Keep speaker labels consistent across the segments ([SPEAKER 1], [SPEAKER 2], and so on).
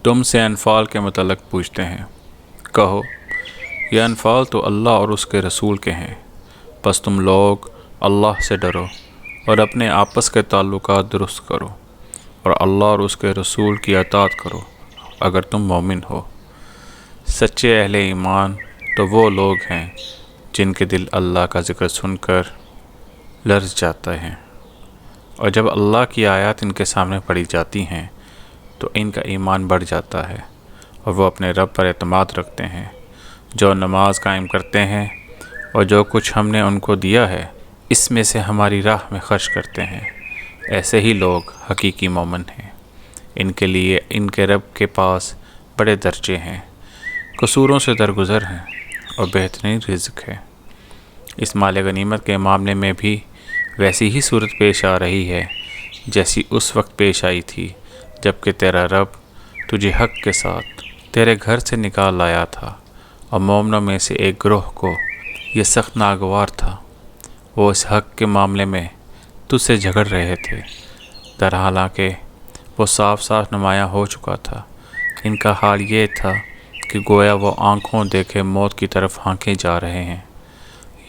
[SPEAKER 1] تم سے انفال کے متعلق پوچھتے ہیں۔ کہو، یہ انفال تو اللہ اور اس کے رسول کے ہیں، پس تم لوگ اللہ سے ڈرو اور اپنے آپس کے تعلقات درست کرو اور اللہ اور اس کے رسول کی اطاعت کرو اگر تم مومن ہو۔ سچے اہل ایمان تو وہ لوگ ہیں جن کے دل اللہ کا ذکر سن کر لرز جاتے ہیں، اور جب اللہ کی آیات ان کے سامنے پڑھی جاتی ہیں تو ان کا ایمان بڑھ جاتا ہے اور وہ اپنے رب پر اعتماد رکھتے ہیں، جو نماز قائم کرتے ہیں اور جو کچھ ہم نے ان کو دیا ہے اس میں سے ہماری راہ میں خرچ کرتے ہیں۔ ایسے ہی لوگ حقیقی مومن ہیں۔ ان کے لیے ان کے رب کے پاس بڑے درجے ہیں، قصوروں سے درگزر ہیں اور بہترین رزق ہے۔ اس مال غنیمت کے معاملے میں بھی ویسی ہی صورت پیش آ رہی ہے جیسی اس وقت پیش آئی تھی جب کہ تیرا رب تجھے حق کے ساتھ تیرے گھر سے نکال لایا تھا، اور مومنوں میں سے ایک گروہ کو یہ سخت ناگوار تھا۔ وہ اس حق کے معاملے میں تجھ سے جھگڑ رہے تھے، در حالانکہ وہ صاف صاف نمایاں ہو چکا تھا۔ ان کا حال یہ تھا کہ گویا وہ آنکھوں دیکھے موت کی طرف ہانکے جا رہے ہیں۔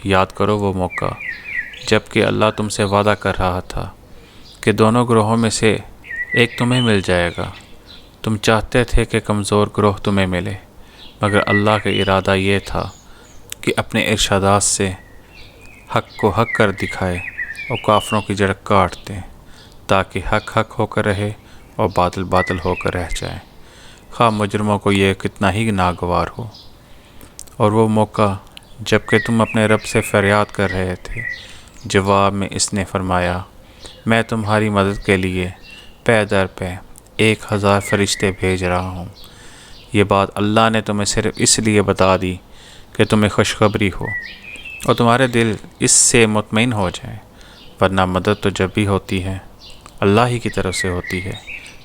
[SPEAKER 1] یاد کرو وہ موقع جب کہ اللہ تم سے وعدہ کر رہا تھا کہ دونوں گروہوں میں سے ایک تمہیں مل جائے گا۔ تم چاہتے تھے کہ کمزور گروہ تمہیں ملے، مگر اللہ کا ارادہ یہ تھا کہ اپنے ارشادات سے حق کو حق کر دکھائے اور کافروں کی جڑ کاٹ دیں، تاکہ حق حق ہو کر رہے اور باطل باطل ہو کر رہ جائے، خواہ مجرموں کو یہ کتنا ہی ناگوار ہو۔ اور وہ موقع جب کہ تم اپنے رب سے فریاد کر رہے تھے، جواب میں اس نے فرمایا، میں تمہاری مدد کے لیے پے در پے 1000 فرشتے بھیج رہا ہوں۔ یہ بات اللہ نے تمہیں صرف اس لیے بتا دی کہ تمہیں خوشخبری ہو اور تمہارے دل اس سے مطمئن ہو جائیں، ورنہ مدد تو جب بھی ہوتی ہے اللہ ہی کی طرف سے ہوتی ہے۔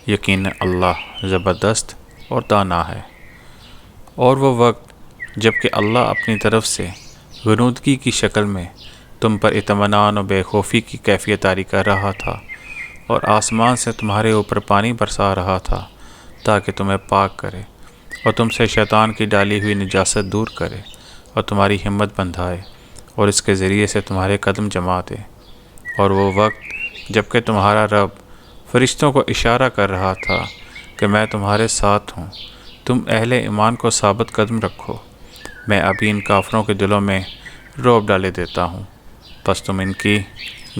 [SPEAKER 1] یقیناً اللہ زبردست اور دانا ہے۔ اور وہ وقت جب کہ اللہ اپنی طرف سے غنودگی کی شکل میں تم پر اطمینان اور بے خوفی کی کیفیت طاری کر رہا تھا، اور آسمان سے تمہارے اوپر پانی برسا رہا تھا تاکہ تمہیں پاک کرے اور تم سے شیطان کی ڈالی ہوئی نجاست دور کرے اور تمہاری ہمت بندھائے اور اس کے ذریعے سے تمہارے قدم جما دے۔ اور وہ وقت جب کہ تمہارا رب فرشتوں کو اشارہ کر رہا تھا کہ میں تمہارے ساتھ ہوں، تم اہل ایمان کو ثابت قدم رکھو، میں ابھی ان کافروں کے دلوں میں رعب ڈالے دیتا ہوں، پس تم ان کی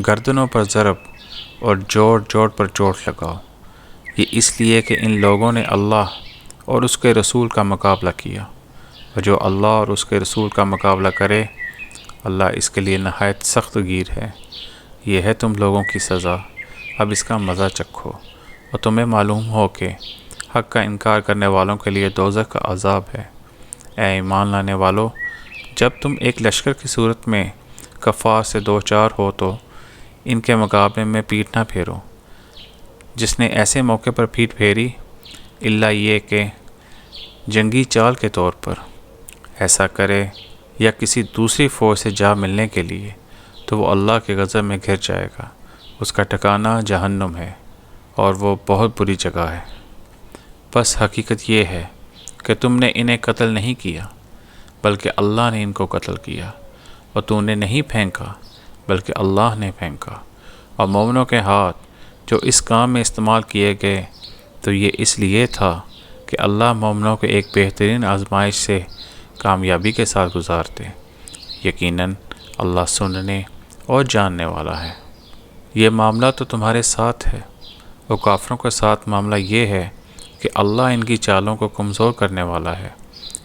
[SPEAKER 1] گردنوں پر ضرب اور جوڑ جوڑ پر چوٹ لگاؤ۔ یہ اس لیے کہ ان لوگوں نے اللہ اور اس کے رسول کا مقابلہ کیا، اور جو اللہ اور اس کے رسول کا مقابلہ کرے اللہ اس کے لیے نہایت سخت گیر ہے۔ یہ ہے تم لوگوں کی سزا، اب اس کا مزہ چکھو، اور تمہیں معلوم ہو کہ حق کا انکار کرنے والوں کے لیے دوزخ کا عذاب ہے۔ اے ایمان لانے والو، جب تم ایک لشکر کی صورت میں کفار سے دو چار ہو تو ان کے مقابلے میں پیٹ نہ پھیرو۔ جس نے ایسے موقع پر پیٹ پھیری الا یہ کہ جنگی چال کے طور پر ایسا کرے یا کسی دوسری فوج سے جا ملنے کے لیے، تو وہ اللہ کے غضب میں گھر جائے گا، اس کا ٹھکانہ جہنم ہے اور وہ بہت بری جگہ ہے۔ بس حقیقت یہ ہے کہ تم نے انہیں قتل نہیں کیا بلکہ اللہ نے ان کو قتل کیا، اور تو نے نہیں پھینکا بلکہ اللہ نے پھینکا۔ اور مومنوں کے ہاتھ جو اس کام میں استعمال کیے گئے تو یہ اس لیے تھا کہ اللہ مومنوں کو ایک بہترین آزمائش سے کامیابی کے ساتھ گزارتے۔ یقیناً اللہ سننے اور جاننے والا ہے۔ یہ معاملہ تو تمہارے ساتھ ہے، اور کافروں کے ساتھ معاملہ یہ ہے کہ اللہ ان کی چالوں کو کمزور کرنے والا ہے۔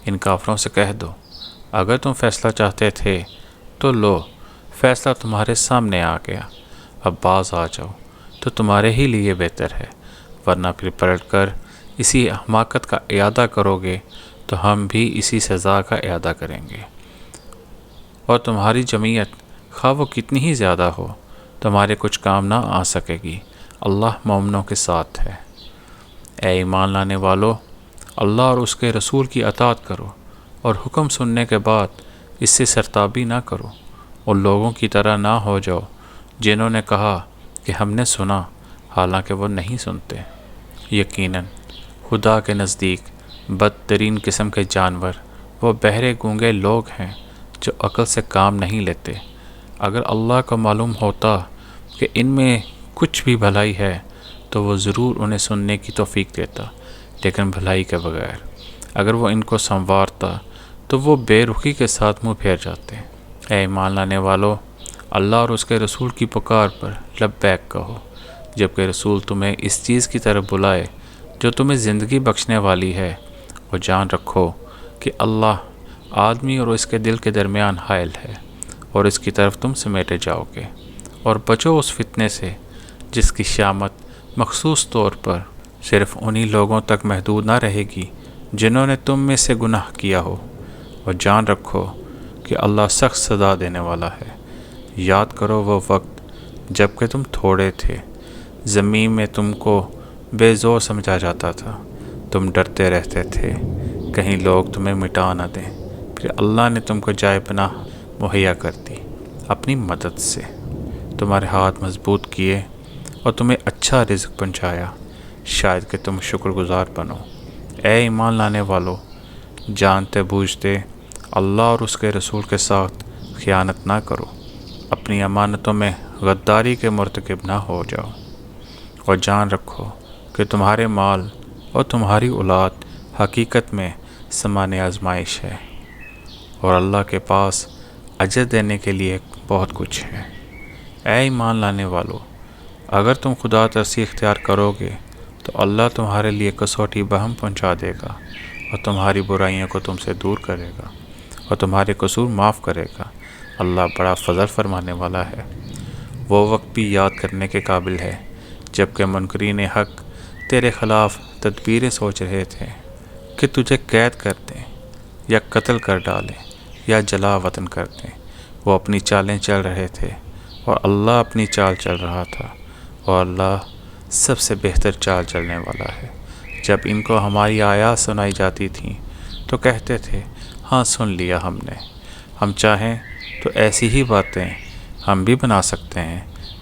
[SPEAKER 1] ان کافروں سے کہہ دو، اگر تم فیصلہ چاہتے تھے تو لو، فیصلہ تمہارے سامنے آ گیا، اب باز آ جاؤ تو تمہارے ہی لیے بہتر ہے، ورنہ پھر پلٹ کر اسی حماقت کا اعادہ کرو گے تو ہم بھی اسی سزا کا اعادہ کریں گے۔ اور تمہاری جمعیت خواہ وہ کتنی ہی زیادہ ہو تمہارے کچھ کام نہ آ سکے گی، اللہ مومنوں کے ساتھ ہے۔ اے ایمان لانے والو، اللہ اور اس کے رسول کی اطاعت کرو اور حکم سننے کے بعد اس سے سرتابی نہ کرو۔ ان لوگوں کی طرح نہ ہو جاؤ جنہوں نے کہا کہ ہم نے سنا، حالانکہ وہ نہیں سنتے۔ یقیناً خدا کے نزدیک بدترین قسم کے جانور وہ بہرے گونگے لوگ ہیں جو عقل سے کام نہیں لیتے۔ اگر اللہ کو معلوم ہوتا کہ ان میں کچھ بھی بھلائی ہے تو وہ ضرور انہیں سننے کی توفیق دیتا، لیکن بھلائی کے بغیر۔ اگر وہ ان کو سنوارتا تو وہ بے رخی کے ساتھ منہ پھیر جاتے۔ اے ایمان لانے والو، اللہ اور اس کے رسول کی پکار پر لبیک کہو، جبکہ رسول تمہیں اس چیز کی طرف بلائے جو تمہیں زندگی بخشنے والی ہے۔ وہ جان رکھو کہ اللہ آدمی اور اس کے دل کے درمیان حائل ہے، اور اس کی طرف تم سمیٹے جاؤ گے۔ اور بچو اس فتنے سے جس کی شامت مخصوص طور پر صرف انہی لوگوں تک محدود نہ رہے گی جنہوں نے تم میں سے گناہ کیا ہو، اور جان رکھو کہ اللہ سخت سزا دینے والا ہے۔ یاد کرو وہ وقت جب کہ تم تھوڑے تھے، زمین میں تم کو بے زور سمجھا جاتا تھا، تم ڈرتے رہتے تھے کہیں لوگ تمہیں مٹا نہ دیں، پھر اللہ نے تم کو جائے پناہ مہیا کر دی اپنی مدد سے، تمہارے ہاتھ مضبوط کیے اور تمہیں اچھا رزق پہنچایا، شاید کہ تم شکر گزار بنو۔ اے ایمان لانے والو، جانتے بوجھتے اللہ اور اس کے رسول کے ساتھ خیانت نہ کرو، اپنی امانتوں میں غداری کے مرتکب نہ ہو جاؤ، اور جان رکھو کہ تمہارے مال اور تمہاری اولاد حقیقت میں سامان آزمائش ہے، اور اللہ کے پاس اجر دینے کے لیے بہت کچھ ہے۔ اے ایمان لانے والو، اگر تم خدا ترسی اختیار کرو گے تو اللہ تمہارے لیے کسوٹی بہم پہنچا دے گا، اور تمہاری برائیوں کو تم سے دور کرے گا، اور تمہارے قصور معاف کرے گا۔ اللہ بڑا فضل فرمانے والا ہے۔ وہ وقت بھی یاد کرنے کے قابل ہے جب کہ منکرین حق تیرے خلاف تدبیریں سوچ رہے تھے کہ تجھے قید کر دیں یا قتل کر ڈالیں یا جلا وطن کر دیں۔ وہ اپنی چالیں چل رہے تھے اور اللہ اپنی چال چل رہا تھا، اور اللہ سب سے بہتر چال چلنے والا ہے۔ جب ان کو ہماری آیات سنائی جاتی تھیں تو کہتے تھے، ہاں سن لیا ہم نے، ہم چاہیں تو ایسی ہی باتیں ہم بھی بنا سکتے ہیں۔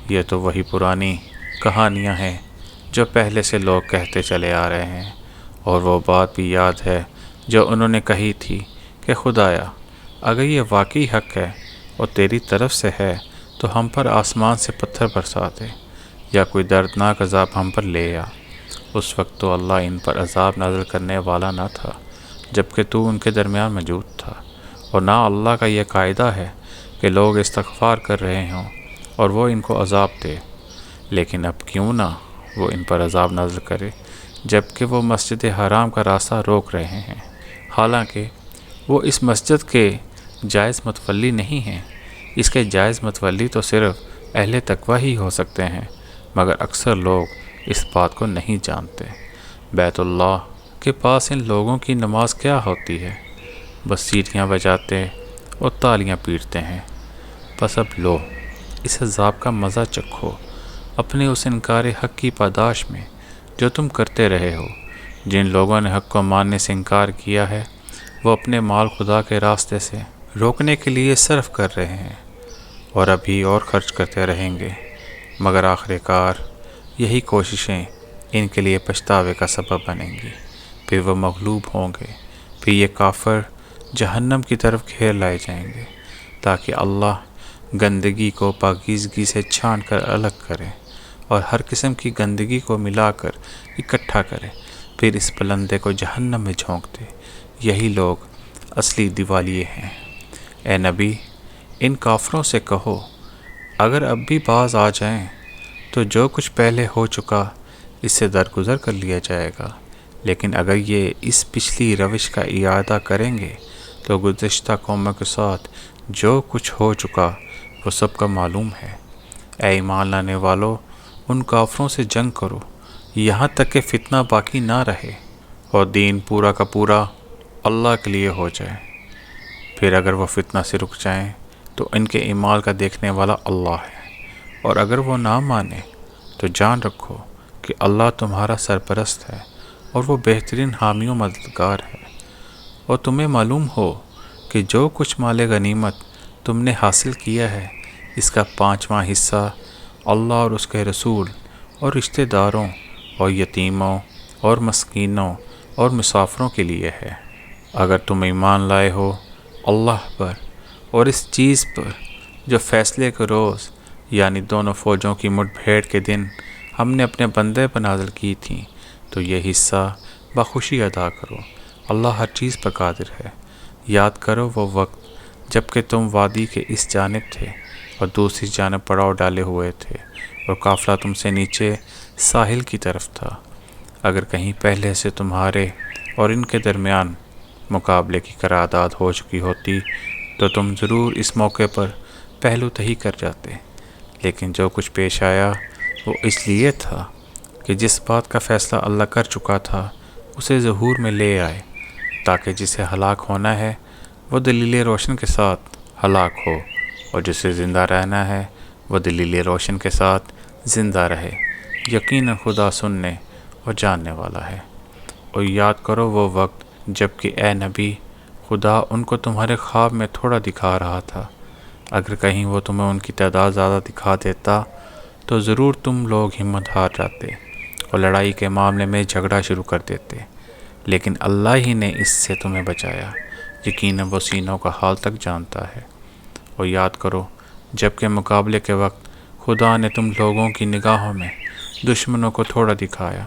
[SPEAKER 1] یہ تو وہی پرانی کہانیاں ہیں جو پہلے سے لوگ کہتے چلے آ رہے ہیں، اور وہ بات بھی یاد ہے جو انہوں نے کہی تھی کہ خدایا، اگر یہ واقعی حق ہے اور تیری طرف سے ہے تو ہم پر آسمان سے پتھر برسا دے، یا کوئی دردناک عذاب ہم پر لے آ۔ اس وقت تو اللہ ان پر عذاب نازل کرنے والا نہ تھا جبکہ تو ان کے درمیان موجود تھا، اور نہ اللہ کا یہ قاعدہ ہے کہ لوگ استغفار کر رہے ہوں اور وہ ان کو عذاب دے، لیکن اب کیوں نہ وہ ان پر عذاب نازل کرے جبکہ وہ مسجد حرام کا راستہ روک رہے ہیں، حالانکہ وہ اس مسجد کے جائز متولی نہیں ہیں۔ اس کے جائز متولی تو صرف اہل تقوی ہی ہو سکتے ہیں، مگر اکثر لوگ اس بات کو نہیں جانتے۔ بیت اللہ کے پاس ان لوگوں کی نماز کیا ہوتی ہے؟ بس سیٹیاں بجاتے اور تالیاں پیٹتے ہیں۔ بس اب لو، اس عذاب کا مزہ چکھو اپنے اس انکار حق کی پاداش میں جو تم کرتے رہے ہو۔ جن لوگوں نے حق کو ماننے سے انکار کیا ہے وہ اپنے مال خدا کے راستے سے روکنے کے لیے صرف کر رہے ہیں، اور ابھی اور خرچ کرتے رہیں گے، مگر آخر کار یہی کوششیں ان کے لیے پچھتاوے کا سبب بنیں گی۔ پھر وہ مغلوب ہوں گے، پھر یہ کافر جہنم کی طرف گھیر لائے جائیں گے، تاکہ اللہ گندگی کو پاکیزگی سے چھان کر الگ کرے اور ہر قسم کی گندگی کو ملا کر اکٹھا کرے، پھر اس بلندے کو جہنم میں جھونک دے۔ یہی لوگ اصلی دیوالیے ہیں۔ اے نبی، ان کافروں سے کہو، اگر اب بھی باز آ جائیں تو جو کچھ پہلے ہو چکا اس سے درگزر کر لیا جائے گا، لیکن اگر یہ اس پچھلی روش کا اعادہ کریں گے تو گزشتہ قوموں کے ساتھ جو کچھ ہو چکا وہ سب کا معلوم ہے۔ اے ایمان لانے والو، ان کافروں سے جنگ کرو یہاں تک کہ فتنہ باقی نہ رہے اور دین پورا کا پورا اللہ کے لیے ہو جائے۔ پھر اگر وہ فتنہ سے رک جائیں تو ان کے اعمال کا دیکھنے والا اللہ ہے، اور اگر وہ نہ مانے تو جان رکھو کہ اللہ تمہارا سرپرست ہے اور وہ بہترین حامی و مددگار ہے۔ اور تمہیں معلوم ہو کہ جو کچھ مال غنیمت تم نے حاصل کیا ہے اس کا 5واں حصہ اللہ اور اس کے رسول اور رشتہ داروں اور یتیموں اور مسکینوں اور مسافروں کے لیے ہے۔ اگر تم ایمان لائے ہو اللہ پر اور اس چیز پر جو فیصلے کے روز یعنی دونوں فوجوں کی مٹ بھیڑ کے دن ہم نے اپنے بندے پر نازل کی تھیں، تو یہ حصہ بخوشی ادا کرو۔ اللہ ہر چیز پر قادر ہے۔ یاد کرو وہ وقت جب کہ تم وادی کے اس جانب تھے اور دوسری جانب پڑاؤ ڈالے ہوئے تھے اور قافلہ تم سے نیچے ساحل کی طرف تھا۔ اگر کہیں پہلے سے تمہارے اور ان کے درمیان مقابلے کی قرارداد ہو چکی ہوتی تو تم ضرور اس موقع پر پہلو تہی کر جاتے، لیکن جو کچھ پیش آیا وہ اس لیے تھا کہ جس بات کا فیصلہ اللہ کر چکا تھا اسے ظہور میں لے آئے، تاکہ جسے ہلاک ہونا ہے وہ دلیل روشن کے ساتھ ہلاک ہو، اور جسے زندہ رہنا ہے وہ دلیل روشن کے ساتھ زندہ رہے۔ یقیناً خدا سننے اور جاننے والا ہے۔ اور یاد کرو وہ وقت جب کہ اے نبی خدا ان کو تمہارے خواب میں تھوڑا دکھا رہا تھا۔ اگر کہیں وہ تمہیں ان کی تعداد زیادہ دکھا دیتا تو ضرور تم لوگ ہمت ہار جاتے اور لڑائی کے معاملے میں جھگڑا شروع کر دیتے، لیکن اللہ ہی نے اس سے تمہیں بچایا۔ یقیناً وہ سینوں کا حال تک جانتا ہے۔ اور یاد کرو جب کہ مقابلے کے وقت خدا نے تم لوگوں کی نگاہوں میں دشمنوں کو تھوڑا دکھایا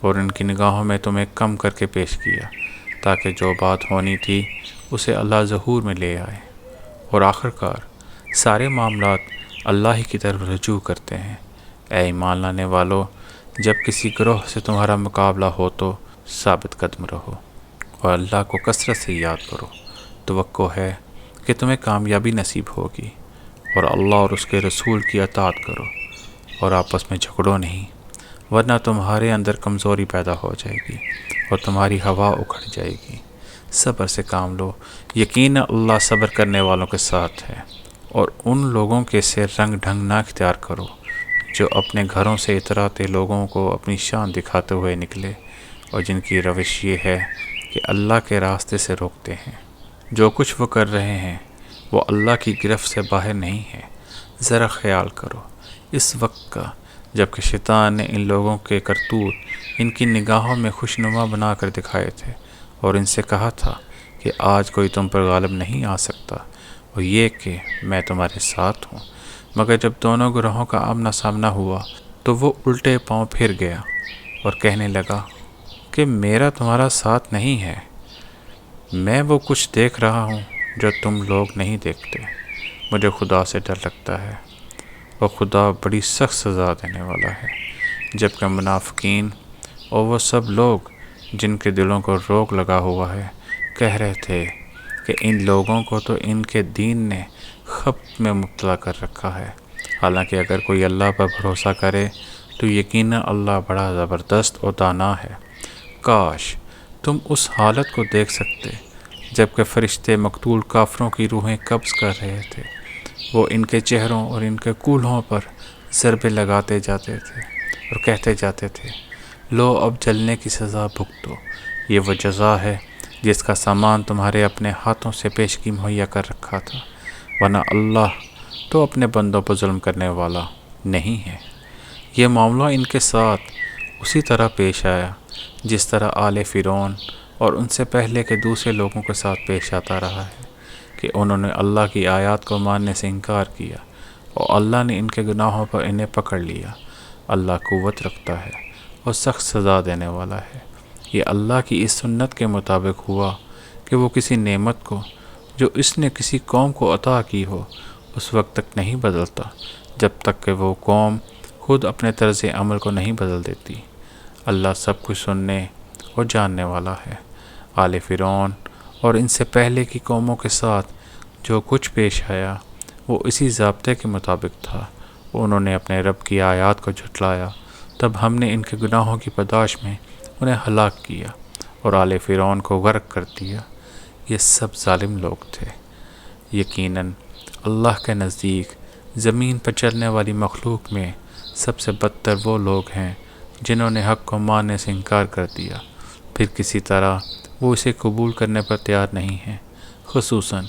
[SPEAKER 1] اور ان کی نگاہوں میں تمہیں کم کر کے پیش کیا، تاکہ جو بات ہونی تھی اسے اللہ ظہور میں لے آئے۔ اور آخرکار سارے معاملات اللہ ہی کی طرف رجوع کرتے ہیں۔ اے ایمان لانے والو، جب کسی گروہ سے تمہارا مقابلہ ہو تو ثابت قدم رہو اور اللہ کو کثرت سے یاد کرو۔ توقع ہے کہ تمہیں کامیابی نصیب ہوگی، اور اللہ اور اس کے رسول کی اطاعت کرو اور آپس میں جھگڑو نہیں، ورنہ تمہارے اندر کمزوری پیدا ہو جائے گی اور تمہاری ہوا اکھڑ جائے گی۔ صبر سے کام لو، یقیناً اللہ صبر کرنے والوں کے ساتھ ہے۔ اور ان لوگوں کے سے رنگ ڈھنگ نہ اختیار کرو جو اپنے گھروں سے اتراتے لوگوں کو اپنی شان دکھاتے ہوئے نکلے، اور جن کی روش یہ ہے کہ اللہ کے راستے سے روکتے ہیں۔ جو کچھ وہ کر رہے ہیں وہ اللہ کی گرفت سے باہر نہیں ہے۔ ذرا خیال کرو اس وقت کا جب کہ شیطان نے ان لوگوں کے کرتوت ان کی نگاہوں میں خوشنما بنا کر دکھائے تھے اور ان سے کہا تھا کہ آج کوئی تم پر غالب نہیں آ سکتا، اور یہ کہ میں تمہارے ساتھ ہوں۔ مگر جب دونوں گروہوں کا آمنا سامنا ہوا تو وہ الٹے پاؤں پھر گیا اور کہنے لگا کہ میرا تمہارا ساتھ نہیں ہے، میں وہ کچھ دیکھ رہا ہوں جو تم لوگ نہیں دیکھتے۔ مجھے خدا سے ڈر لگتا ہے، اور خدا بڑی سخت سزا دینے والا ہے۔ جبکہ منافقین اور وہ سب لوگ جن کے دلوں کو روگ لگا ہوا ہے کہہ رہے تھے کہ ان لوگوں کو تو ان کے دین نے خبط میں مبتلا کر رکھا ہے، حالانکہ اگر کوئی اللہ پر بھروسہ کرے تو یقیناً اللہ بڑا زبردست اور دانا ہے۔ کاش تم اس حالت کو دیکھ سکتے جب کہ فرشتے مقتول کافروں کی روحیں قبض کر رہے تھے۔ وہ ان کے چہروں اور ان کے کولہوں پر ضربے لگاتے جاتے تھے اور کہتے جاتے تھے، لو اب جلنے کی سزا بھگتو، یہ وہ جزا ہے جس کا سامان تمہارے اپنے ہاتھوں سے پیشگی مہیا کر رکھا تھا، ورنہ اللہ تو اپنے بندوں پر ظلم کرنے والا نہیں ہے۔ یہ معاملہ ان کے ساتھ اسی طرح پیش آیا جس طرح آل فرعون اور ان سے پہلے کے دوسرے لوگوں کے ساتھ پیش آتا رہا ہے، کہ انہوں نے اللہ کی آیات کو ماننے سے انکار کیا اور اللہ نے ان کے گناہوں پر انہیں پکڑ لیا۔ اللہ قوت رکھتا ہے اور سخت سزا دینے والا ہے۔ یہ اللہ کی اس سنت کے مطابق ہوا کہ وہ کسی نعمت کو جو اس نے کسی قوم کو عطا کی ہو اس وقت تک نہیں بدلتا جب تک کہ وہ قوم خود اپنے طرز عمل کو نہیں بدل دیتی۔ اللہ سب کچھ سننے اور جاننے والا ہے۔ آل فرعون اور ان سے پہلے کی قوموں کے ساتھ جو کچھ پیش آیا وہ اسی ضابطے کے مطابق تھا۔ انہوں نے اپنے رب کی آیات کو جھٹلایا، تب ہم نے ان کے گناہوں کی پاداش میں انہیں ہلاک کیا اور آل فرعون کو غرق کر دیا۔ یہ سب ظالم لوگ تھے۔ یقیناً اللہ کے نزدیک زمین پر چلنے والی مخلوق میں سب سے بدتر وہ لوگ ہیں جنہوں نے حق کو ماننے سے انکار کر دیا، پھر کسی طرح وہ اسے قبول کرنے پر تیار نہیں ہیں، خصوصاً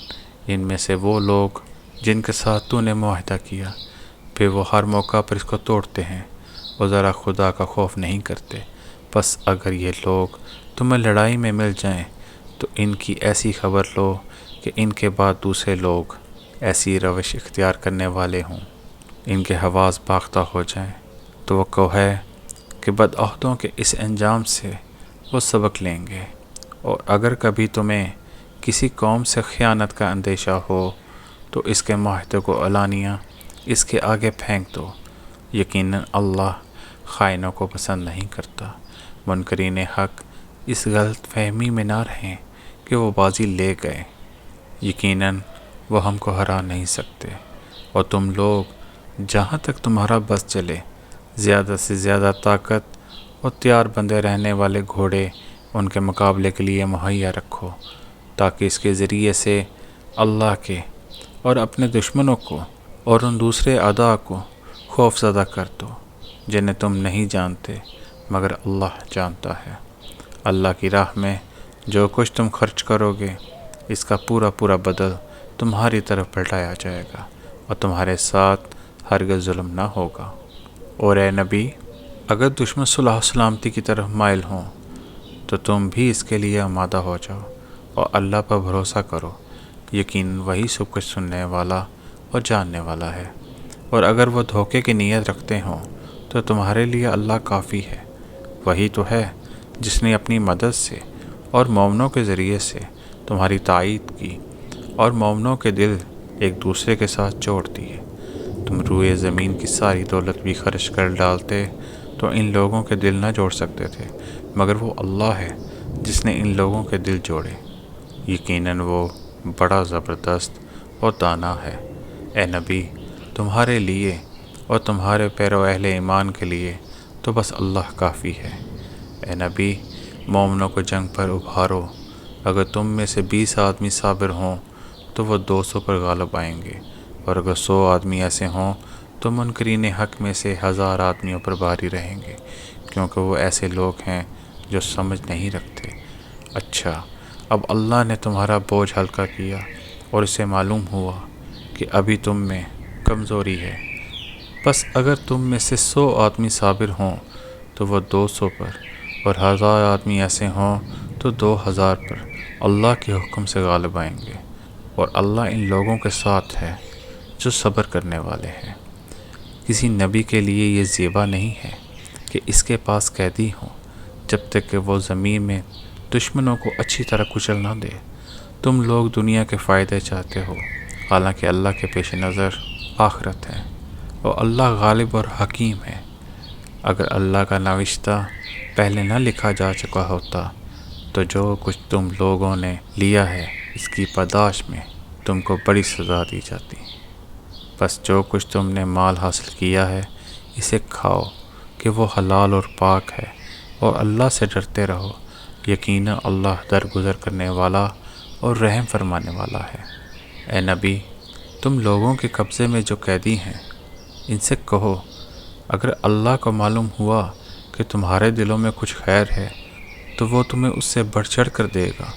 [SPEAKER 1] ان میں سے وہ لوگ جن کے ساتھ تو نے معاہدہ کیا، پھر وہ ہر موقع پر اس کو توڑتے ہیں اور ذرا خدا کا خوف نہیں کرتے۔ بس اگر یہ لوگ تمہیں لڑائی میں مل جائیں تو ان کی ایسی خبر لو کہ ان کے بعد دوسرے لوگ ایسی روش اختیار کرنے والے ہوں، ان کے حواس باختہ ہو جائیں۔ توقع ہے کہ بدعہدوں کے اس انجام سے وہ سبق لیں گے، اور اگر کبھی تمہیں کسی قوم سے خیانت کا اندیشہ ہو تو اس کے معاہدے کو علانیہ اس کے آگے پھینک دو۔ یقیناً اللہ خائنوں کو پسند نہیں کرتا۔ منکرین حق اس غلط فہمی میں نہ رہیں کہ وہ بازی لے گئے، یقیناً وہ ہم کو ہرا نہیں سکتے، اور تم لوگ جہاں تک تمہارا بس چلے زیادہ سے زیادہ طاقت اور تیار بندے رہنے والے گھوڑے ان کے مقابلے کے لیے مہیا رکھو، تاکہ اس کے ذریعے سے اللہ کے اور اپنے دشمنوں کو اور ان دوسرے اعداء کو خوف زدہ کر دو جنہیں تم نہیں جانتے مگر اللہ جانتا ہے۔ اللہ کی راہ میں جو کچھ تم خرچ کرو گے اس کا پورا پورا بدل تمہاری طرف پلٹایا جائے گا، اور تمہارے ساتھ ہرگز ظلم نہ ہوگا۔ اور اے نبی، اگر دشمن صلح و سلامتی کی طرف مائل ہوں تو تم بھی اس کے لیے آمادہ ہو جاؤ اور اللہ پر بھروسہ کرو، یقیناً وہی سب کچھ سننے والا اور جاننے والا ہے۔ اور اگر وہ دھوکے کی نیت رکھتے ہوں تو تمہارے لیے اللہ کافی ہے، وہی تو ہے جس نے اپنی مدد سے اور مومنوں کے ذریعے سے تمہاری تائید کی، اور مومنوں کے دل ایک دوسرے کے ساتھ جوڑ دیے۔ تم روئے زمین کی ساری دولت بھی خرچ کر ڈالتے تو ان لوگوں کے دل نہ جوڑ سکتے تھے، مگر وہ اللہ ہے جس نے ان لوگوں کے دل جوڑے، یقیناً وہ بڑا زبردست اور دانا ہے۔ اے نبی، تمہارے لیے اور تمہارے پیرو اہل ایمان کے لیے تو بس اللہ کافی ہے۔ اے نبی، مومنوں کو جنگ پر ابھارو، اگر تم میں سے 20 آدمی صابر ہوں تو وہ 200 پر غالب آئیں گے، اور اگر 100 آدمی ایسے ہوں تو منکرین حق میں سے 1000 آدمیوں پر بھاری رہیں گے، کیونکہ وہ ایسے لوگ ہیں جو سمجھ نہیں رکھتے۔ اچھا، اب اللہ نے تمہارا بوجھ ہلکا کیا اور اسے معلوم ہوا کہ ابھی تم میں کمزوری ہے، بس اگر تم میں سے 100 آدمی صابر ہوں تو وہ 200 پر، اور 1000 آدمی ایسے ہوں تو 2000 پر اللہ کے حکم سے غالب آئیں گے، اور اللہ ان لوگوں کے ساتھ ہے جو صبر کرنے والے ہیں۔ کسی نبی کے لیے یہ زیبا نہیں ہے کہ اس کے پاس قیدی ہوں جب تک کہ وہ زمین میں دشمنوں کو اچھی طرح کچل نہ دے۔ تم لوگ دنیا کے فائدے چاہتے ہو، حالانکہ اللہ کے پیش نظر آخرت ہے، اور اللہ غالب اور حکیم ہے۔ اگر اللہ کا نوشتہ پہلے نہ لکھا جا چکا ہوتا تو جو کچھ تم لوگوں نے لیا ہے اس کی پاداش میں تم کو بڑی سزا دی جاتی۔ بس جو کچھ تم نے مال حاصل کیا ہے اسے کھاؤ کہ وہ حلال اور پاک ہے، اور اللہ سے ڈرتے رہو، یقیناً اللہ درگزر کرنے والا اور رحم فرمانے والا ہے۔ اے نبی، تم لوگوں کے قبضے میں جو قیدی ہیں ان سے کہو، اگر اللہ کو معلوم ہوا کہ تمہارے دلوں میں کچھ خیر ہے تو وہ تمہیں اس سے بڑھ چڑھ کر دے گا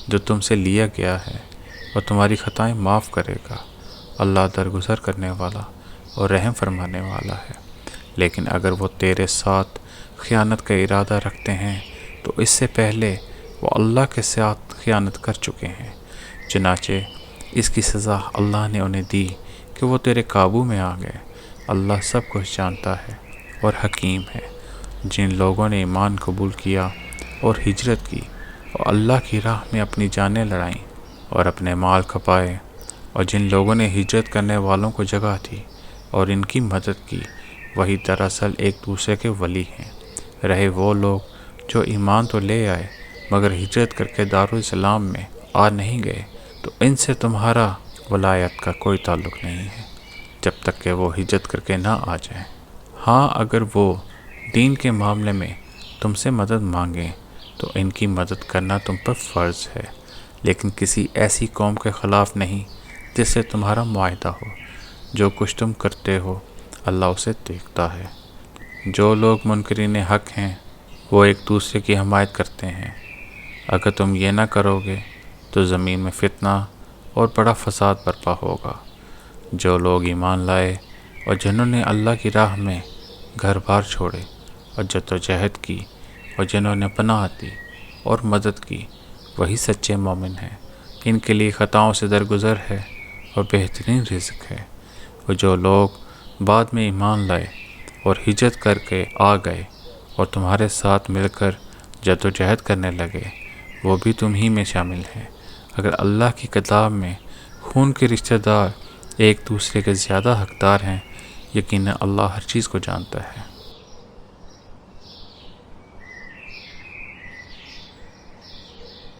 [SPEAKER 1] جو تم سے لیا گیا ہے، اور تمہاری خطائیں معاف کرے گا۔ اللہ درگزر کرنے والا اور رحم فرمانے والا ہے۔ لیکن اگر وہ تیرے ساتھ خیانت کا ارادہ رکھتے ہیں تو اس سے پہلے وہ اللہ کے ساتھ خیانت کر چکے ہیں، چنانچہ اس کی سزا اللہ نے انہیں دی کہ وہ تیرے قابو میں آ گئے۔ اللہ سب کچھ جانتا ہے اور حکیم ہے۔ جن لوگوں نے ایمان قبول کیا اور ہجرت کی اور اللہ کی راہ میں اپنی جانیں لڑائیں اور اپنے مال کھپائے، اور جن لوگوں نے ہجرت کرنے والوں کو جگہ دی اور ان کی مدد کی، وہی دراصل ایک دوسرے کے ولی ہیں۔ رہے وہ لوگ جو ایمان تو لے آئے مگر ہجرت کر کے دارالاسلام میں آ نہیں گئے، تو ان سے تمہارا ولایت کا کوئی تعلق نہیں ہے جب تک کہ وہ ہجرت کر کے نہ آ جائیں۔ ہاں، اگر وہ دین کے معاملے میں تم سے مدد مانگیں تو ان کی مدد کرنا تم پر فرض ہے، لیکن کسی ایسی قوم کے خلاف نہیں جس سے تمہارا معاہدہ ہو۔ جو کچھ تم کرتے ہو اللہ اسے دیکھتا ہے۔ جو لوگ منکرین حق ہیں وہ ایک دوسرے کی حمایت کرتے ہیں۔ اگر تم یہ نہ کرو گے تو زمین میں فتنہ اور بڑا فساد برپا ہوگا۔ جو لوگ ایمان لائے اور جنہوں نے اللہ کی راہ میں گھر بار چھوڑے اور جدوجہد کی، اور جنہوں نے پناہ دی اور مدد کی، وہی سچے مومن ہیں۔ ان کے لیے خطاؤں سے درگزر ہے اور بہترین رزق ہے۔ وہ جو لوگ بعد میں ایمان لائے اور ہجرت کر کے آ گئے اور تمہارے ساتھ مل کر جد و جہد کرنے لگے، وہ بھی تم ہی میں شامل ہیں۔ اگر اللہ کی کتاب میں خون کے رشتہ دار ایک دوسرے کے زیادہ حقدار ہیں، یقیناً اللہ ہر چیز کو جانتا ہے۔